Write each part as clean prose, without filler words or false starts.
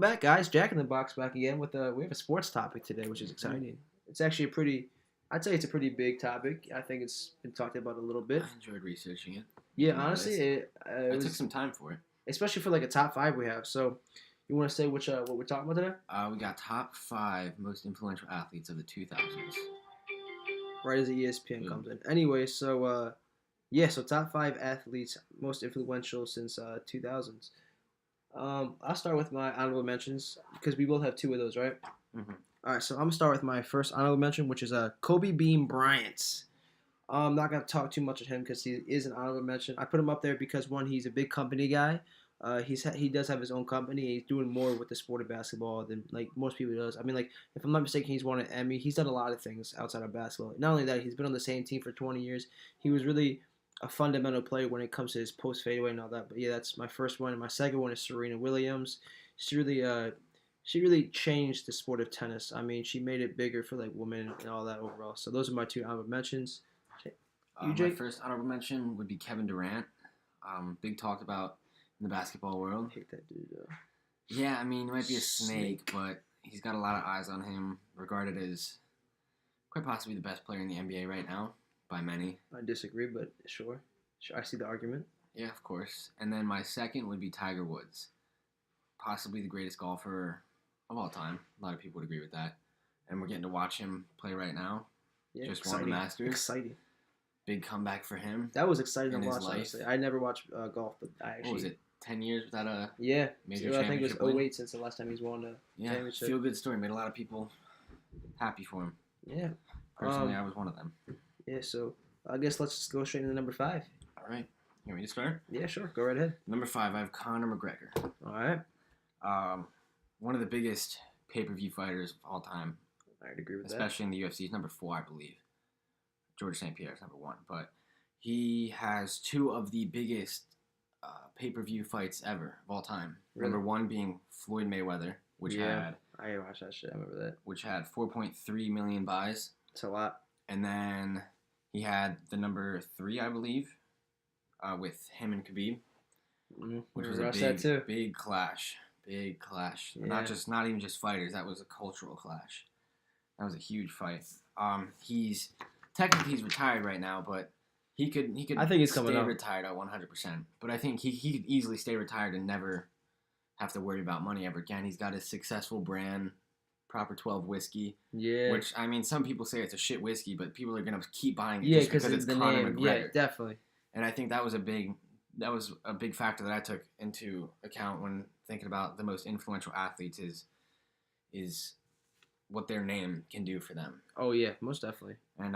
back, guys. Jack in the Box back again with we have a sports topic today, which is exciting. It's actually I'd say it's a pretty big topic. I think it's been talked about a little bit. I enjoyed researching it. Yeah, honestly, it I took some time for it. Especially for like a top 5 we have. So, you want to say what we're talking about today? We got top 5 most influential athletes of the 2000s. Right as the ESPN comes in. Anyway, so so top 5 athletes most influential since 2000s. I'll start with my honorable mentions because we both have 2 of those, right? Mm-hmm. All right, so I'm gonna start with my first honorable mention, which is Kobe Bean Bryant. I'm not gonna talk too much of him because he is an honorable mention. I put him up there because one, he's a big company guy. He does have his own company. He's doing more with the sport of basketball than like most people does. I mean, like if I'm not mistaken, he's won an Emmy. He's done a lot of things outside of basketball. Not only that, he's been on the same team for 20 years. He was really a fundamental player when it comes to his post fadeaway and all that. But yeah, that's my first one. And my second one is Serena Williams. She really changed the sport of tennis. I mean, she made it bigger for like women and all that overall. So those are my 2 honorable mentions. My first honorable mention would be Kevin Durant. Big talked about in the basketball world. I hate that dude though. Yeah, I mean, he might be a snake, but he's got a lot of eyes on him, regarded as quite possibly the best player in the NBA right now by many. I disagree, but sure. I see the argument. Yeah, of course. And then my second would be Tiger Woods. Possibly the greatest golfer of all time. A lot of people would agree with that. And we're getting to watch him play right now. Yeah, just won the Masters. Exciting. Big comeback for him. That was exciting to watch, honestly. I never watched golf, but I actually... What was it, 10 years without a I major championship think it was win? 08 since the last time he's won a championship. Feel-good story. Made a lot of people happy for him. Yeah. Personally, I was one of them. Yeah, so I guess let's just go straight into number 5. All right. You want me to start? Yeah, sure. Go right ahead. Number 5, I have Conor McGregor. All right. One of the biggest pay-per-view fighters of all time. I'd agree with especially in the UFC. He's number 4, I believe. George St. Pierre is number 1. But he has 2 of the biggest pay-per-view fights ever of all time. Really? Number 1 being Floyd Mayweather, which had... I watched that shit. I remember that. Which had 4.3 million buys. It's a lot. And then he had the number 3, I believe, with him and Khabib, which was a big clash. Big clash. Yeah. Not even just fighters. That was a cultural clash. That was a huge fight. He's retired right now, but he could. I think he's coming stay up. Retired at 100%. But I think he could easily stay retired and never have to worry about money ever again. He's got a successful brand, Proper 12 whiskey. Yeah. Which, I mean, some people say it's a shit whiskey, but people are gonna keep buying it just because it's the Conor name. McGregor. Yeah, definitely. And I think that was a big factor that I took into account when thinking about the most influential athletes is what their name can do for them. Oh yeah, most definitely. And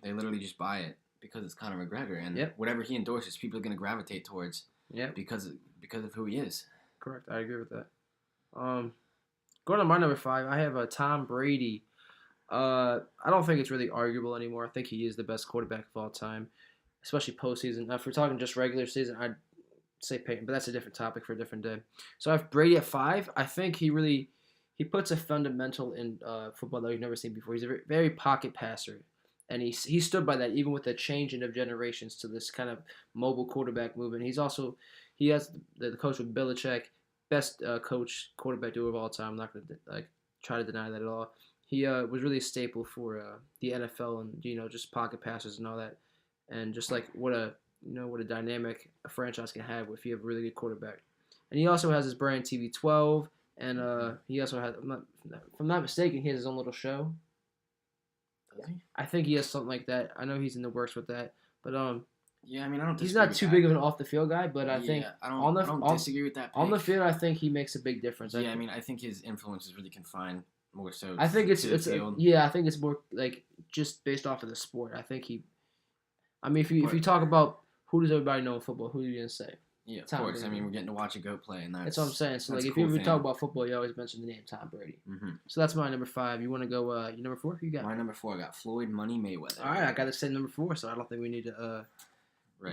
they literally just buy it because it's Conor McGregor, and whatever he endorses, people are gonna gravitate towards. Yeah. Because of who he is. Correct. I agree with that. Going to my number 5, I have Tom Brady. I don't think it's really arguable anymore. I think he is the best quarterback of all time, especially postseason. If we're talking just regular season, I'd say Peyton, but that's a different topic for a different day. So I have Brady at 5. I think he puts a fundamental in football that we've never seen before. He's a very pocket passer, and he stood by that even with the changing of generations to this kind of mobile quarterback movement. He has the coach with Belichick, best coach quarterback duo of all time. I'm not going to try to deny that at all. He was really a staple for the NFL and just pocket passes and all that, and just like what a dynamic a franchise can have if you have a really good quarterback. And he also has his brand TV12, and he also has, if I'm not mistaken, he has his own little show. Does he? I think he has something like that. I know he's in the works with that, but yeah, I mean, I don't. He's not too big of an off the field guy, but I think I don't disagree with that. On the field, I think he makes a big difference. Yeah, I think his influence is really confined more so. I think I think it's more like just based off of the sport. I think he. I mean, if you talk about who does everybody know in football, who are you gonna say? Yeah, of course. Brady. I mean, we're getting to watch a goat play, and that's what I'm saying. So, like, if cool you talk about football, you always mention the name Tom Brady. Mm-hmm. So that's my number 5. You want to go? Your number 4? Who you got? My number 4, I got Floyd Money Mayweather. All right, I got the same number 4, so I don't think we need to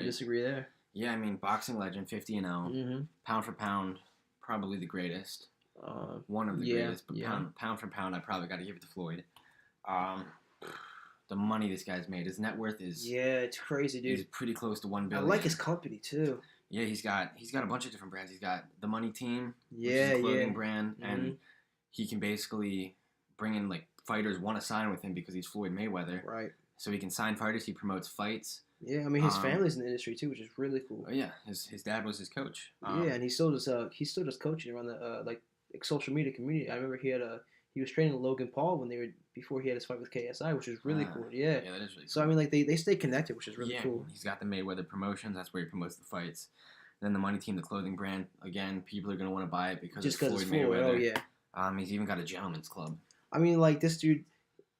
disagree there. Yeah, I mean, boxing legend, 50-0, mm-hmm. Pound for pound, probably the greatest. One of the greatest, but pound for pound, I probably got to give it to Floyd. The money this guy's made, his net worth is it's crazy, dude. He's pretty close to $1 billion. I like his company too. Yeah, he's got a bunch of different brands. He's got the Money Team, which is Yeah, a clothing yeah. brand, and he can basically bring in like fighters want to sign with him because he's Floyd Mayweather. Right. So he can sign fighters. He promotes fights. Yeah, I mean his family's in the industry too, which is really cool. Oh yeah, his dad was his coach. Yeah, and he still does coaching around the like social media community. I remember he was training Logan Paul before he had his fight with KSI, which is really cool. Yeah. Yeah, that is really cool. So I mean like they stay connected, which is really cool. He's got the Mayweather Promotions, that's where he promotes the fights. Then the Money Team, the clothing brand, again, people are gonna want to buy it because it's Floyd Mayweather. Oh yeah. He's even got a gentleman's club. I mean like this dude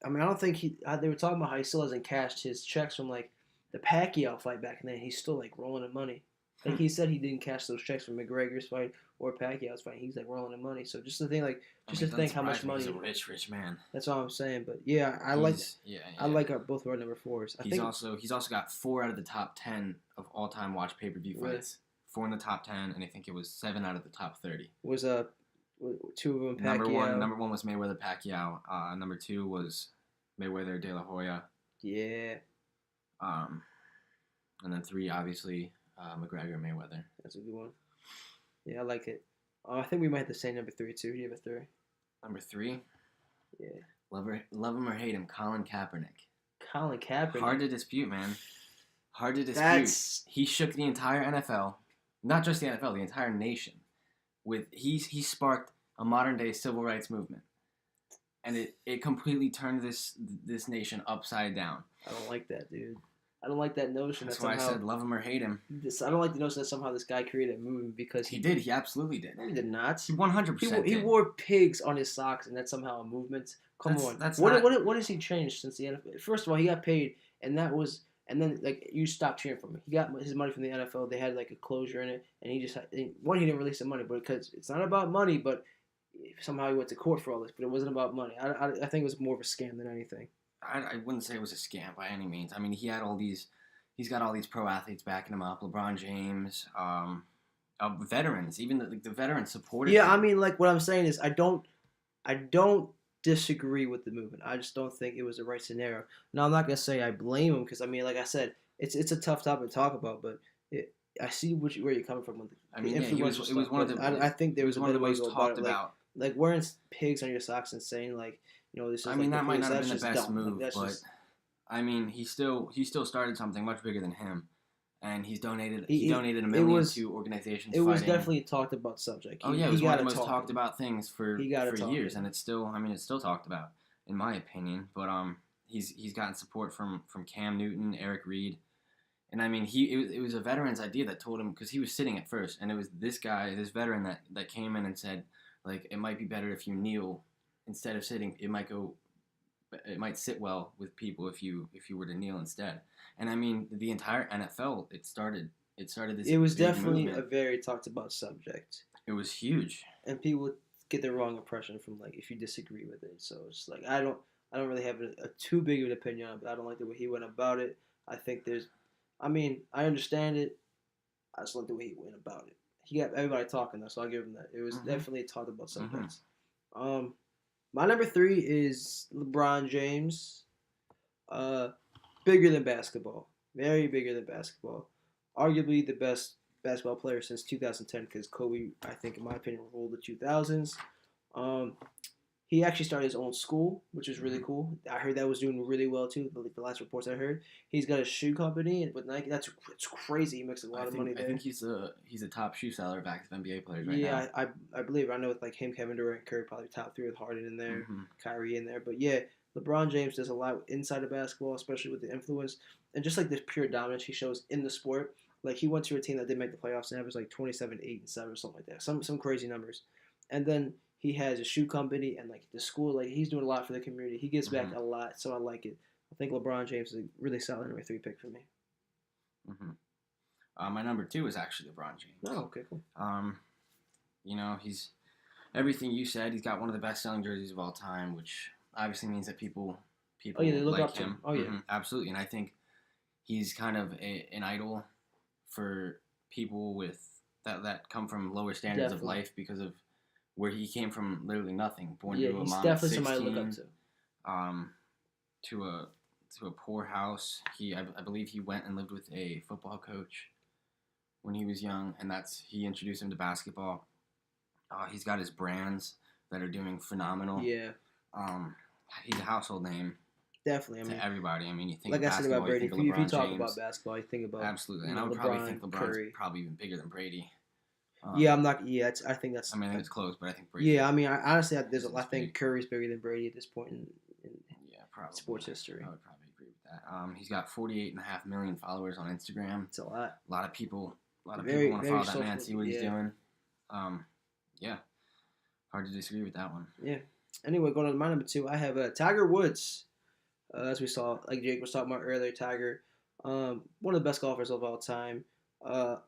I mean I don't think they were talking about how he still hasn't cashed his checks from like the Pacquiao fight back and then he's still like rolling in money. Like he said he didn't cash those checks from McGregor's fight or Pacquiao's fight. He's like rolling in money. So just to think how much money. He's a rich man. That's all I'm saying. But yeah, I like both of our number 4s. He's also got 4 out of the top 10 of all time watch pay-per-view fights. 4 in the top 10, and I think it was 7 out of the top 30. Was 2 of them Pacquiao? Number one was Mayweather Pacquiao. Number 2 was Mayweather De La Hoya. Yeah. And then 3 obviously McGregor Mayweather. That's a good one. Yeah, I like it. I think we might have the same number 3 too. Do you have a 3? Number 3. Yeah. Love him or hate him, Colin Kaepernick. Colin Kaepernick. Hard to dispute, man. Hard to dispute. He shook the entire NFL, not just the NFL, the entire nation. He sparked a modern day civil rights movement, and it completely turned this nation upside down. I don't like that, dude. I don't like that notion. That's why I said love him or hate him. I don't like the notion that somehow this guy created a movement because he did. He absolutely did. No, he did not. He 100% He wore pigs on his socks, and that's somehow a movement. Come on. What has he changed since the NFL? First of all, he got paid, and then like you stopped cheering for him. He got his money from the NFL. They had like a closure in it, and he didn't release the money, but because it's not about money, but somehow he went to court for all this, but it wasn't about money. I think it was more of a scam than anything. I wouldn't say it was a scam by any means. I mean, he's got all these pro athletes backing him up. LeBron James, veterans, even the veterans supported him. Yeah, I mean, like what I'm saying is I don't disagree with the movement. I just don't think it was the right scenario. Now I'm not gonna say I blame him because I mean, like I said, it's a tough topic to talk about, but I see where you're coming from. It was one of the. I think there was one of the most talked about. Like wearing pigs on your socks and saying like. This is that might not have been the best move, but I mean, he still started something much bigger than him, and he donated $1 million to organizations. It was definitely a talked about subject. It was one of the most talked about things for years, and it's still talked about in my opinion. But he's gotten support from Cam Newton, Eric Reed, and I mean it was a veteran's idea that told him because he was sitting at first, and it was this veteran that came in and said like it might be better if you kneel. Instead of sitting, it might sit well with people if you were to kneel instead. And I mean, the entire NFL, it started this. It was definitely movement. A very talked about subject. It was huge, and people get the wrong impression from like if you disagree with it. So it's like I don't really have a too big of an opinion on it. But I don't like the way he went about it. I think I understand it. I just like the way he went about it. He got everybody talking though, so I'll give him that. It was definitely talked about subjects. My number 3 is LeBron James. Bigger than basketball. Very bigger than basketball. Arguably the best basketball player since 2010 because Kobe, I think, in my opinion, ruled the 2000s. He actually started his own school, which is really cool. I heard that was doing really well, too, the last reports I heard. He's got a shoe company with Nike. It's crazy. He makes a lot of money there. I think he's a top shoe seller of active NBA players right now. Yeah, I believe. I know with like him, Kevin Durant, Curry, probably top 3 with Harden in there, Kyrie in there. But yeah, LeBron James does a lot inside of basketball, especially with the influence. And just like this pure dominance he shows in the sport. Like he went to a team that did make the playoffs and averaged like 27, 8, and 7 or something like that. Some crazy numbers. And then he has a shoe company and like the school, like he's doing a lot for the community. He gives back a lot, so I like it. I think LeBron James is a really solid number 3 pick for me. My number 2 is actually LeBron James. Oh, okay, cool. He's everything you said. He's got one of the best-selling jerseys of all time, which obviously means that people they look like up to him. Oh yeah, absolutely. And I think he's kind of an idol for people with that come from lower standards of life because of where he came from, literally nothing. Born to a mom at 16, definitely somebody to look up to. To a poor house. I believe he went and lived with a football coach. when he was young, and he introduced him to basketball. He's got his brands that are doing phenomenal. Yeah. He's a household name. Definitely. To everybody. I mean, you think like of I said about Brady. If you talk James, about basketball, you think about absolutely, and I would probably think LeBron's Curry. Probably even bigger than Brady. Yeah, I'm not. Yeah, I think that's. I mean, I think it's close, but I think Brady. Yeah, I mean, honestly, I think Curry's bigger than Brady at this point in probably sports history. I would probably agree with that. He's got 48.5 million followers on Instagram. It's a lot. A lot of people want to follow that man, see what he's doing. Yeah, hard to disagree with that one. Yeah. Anyway, going on to my number 2, I have Tiger Woods. As we saw, like Jake was talking about earlier, Tiger, one of the best golfers of all time. The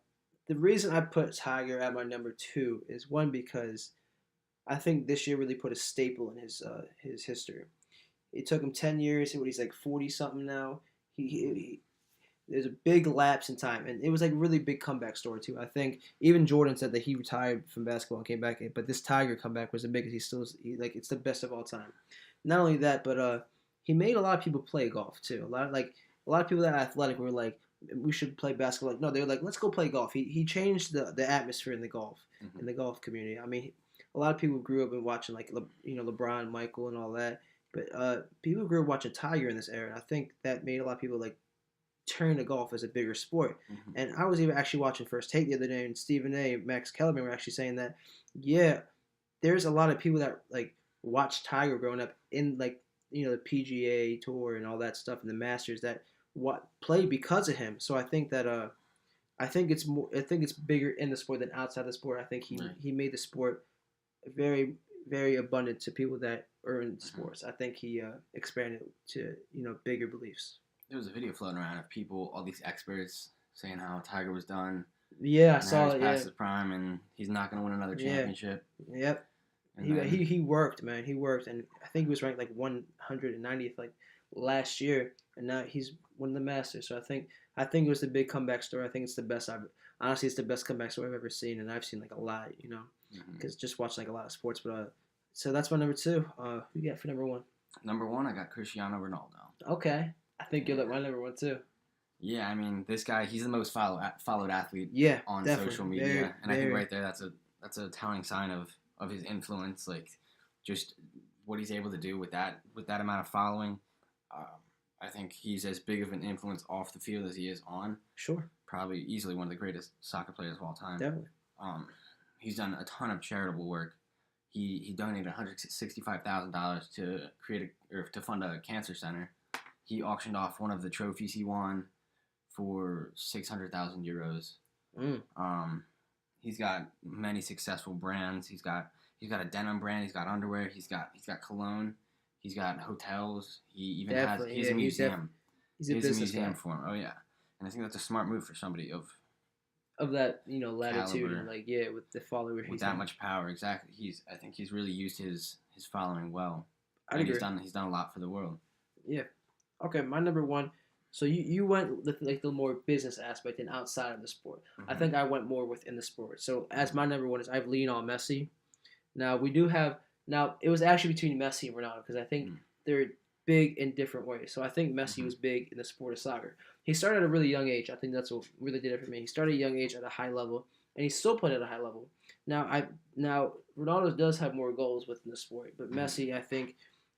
reason I put Tiger at my number 2 is one because I think this year really put a staple in his history. It took him 10 years. He's like 40 something now. There's a big lapse in time, and it was like a really big comeback story too. I think even Jordan said that he retired from basketball and came back, but this Tiger comeback was the biggest. It's the best of all time. Not only that, but he made a lot of people play golf too. A lot of people that are athletic were like, we should play basketball. Like, no, they were like, let's go play golf. He changed the atmosphere in the golf community. I mean, a lot of people grew up and watching like LeBron, Michael, and all that. But people grew up watching Tiger in this era, and I think that made a lot of people like turn to golf as a bigger sport. And I was even actually watching First Take the other day, and Stephen A. Max Kellerman were actually saying that, yeah, there's a lot of people that like watched Tiger growing up in like the PGA Tour and all that stuff and the Masters that played because of him. So I think that I think it's bigger in the sport than outside the sport. I think he made the sport very, very abundant to people that are in sports. I think he expanded to bigger beliefs. There was a video floating around of people, all these experts, saying how Tiger was done. Yeah, I saw it. Past his prime, and he's not going to win another championship. Yep. He worked, man. He worked, and I think he was ranked like 190th like last year, and now he's won the Masters. So I think it was the big comeback story. I think it's the best it's the best comeback story I've ever seen, and I've seen like a lot, because just watching like a lot of sports. But so that's my number 2. Who you got for number 1? Number 1, I got Cristiano Ronaldo. Okay, I think you'll let my number 1 too. Yeah, I mean, this guy, he's the most followed athlete on social media, and I think right there that's a telling sign of his influence, like just what he's able to do with that amount of following. I think he's as big of an influence off the field as he is on. Sure. Probably easily one of the greatest soccer players of all time. Definitely. He's done a ton of charitable work. He donated $165,000 to fund a cancer center. He auctioned off one of the trophies he won for 600,000 euros. He's got many successful brands. He's got a denim brand. He's got underwear. He's got cologne. He's got hotels. He even has a museum. He's a museum for him. Oh yeah, and I think that's a smart move for somebody of that latitude caliber, and with the followers with that much power. Exactly. I think he's really used his following well. I agree. He's done a lot for the world. Yeah. Okay, my number 1. So you went with like the more business aspect and outside of the sport. I think I went more within the sport. So as my number 1 is I have Lionel Messi. Now it was actually between Messi and Ronaldo because I think they're big in different ways. So I think Messi was big in the sport of soccer. He started at a really young age. I think that's what really did it for me. He started at a young age at a high level, and he still played at a high level. Now Ronaldo does have more goals within the sport, but Messi, I think,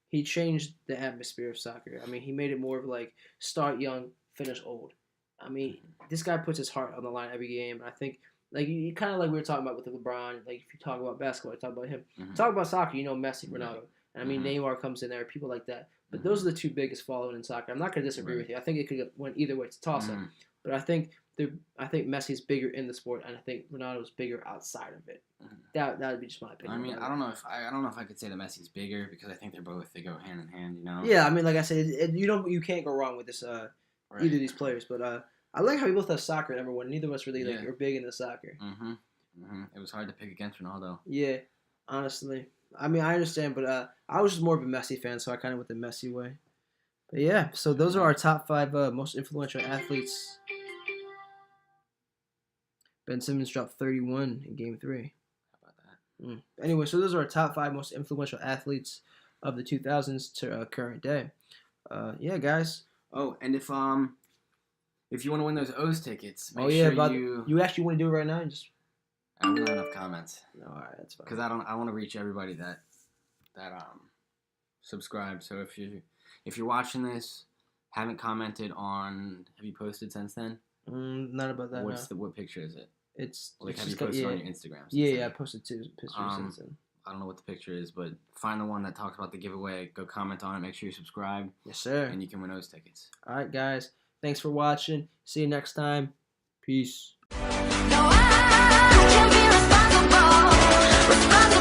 he changed the atmosphere of soccer. I mean, he made it more of like start young, finish old. I mean, this guy puts his heart on the line every game. I think, like you kind of like we were talking about with LeBron. Like if you talk about basketball, you talk about him. Talk about soccer, Messi, Ronaldo. And I mean, Neymar comes in there, people like that. But those are the 2 biggest following in soccer. I'm not going to disagree with you. I think it could went either way. It's a toss-up. But I think Messi's bigger in the sport, and I think Ronaldo's bigger outside of it. That would be just my opinion. I mean, I don't know if I could say that Messi's bigger because I think they go hand in hand. Yeah, I mean, like I said, you can't go wrong with this either of these players. But I like how we both have soccer number 1. Neither of us really are big into soccer. It was hard to pick against Ronaldo. Yeah, honestly. I mean, I understand, but I was just more of a Messi fan, so I kind of went the Messi way. But yeah, so those are our top 5 most influential athletes. Ben Simmons dropped 31 in Game 3. How about that? Anyway, so those are our top 5 most influential athletes of the 2000s to current day. Yeah, guys. Oh, and if if you want to win those O's tickets, make you actually want to do it right now? I don't have enough comments. No, all right, that's fine. Because I want to reach everybody that subscribe. So if you're watching this, haven't commented on, have you posted since then? Not about that. What picture is it? Have you posted on your Instagram? Yeah, I posted 2 pictures since then. I don't know what the picture is, but find the one that talks about the giveaway. Go comment on it. Make sure you subscribe. Yes, sir. And you can win those tickets. All right, guys. Thanks for watching. See you next time. Peace. No, I can't be responsible.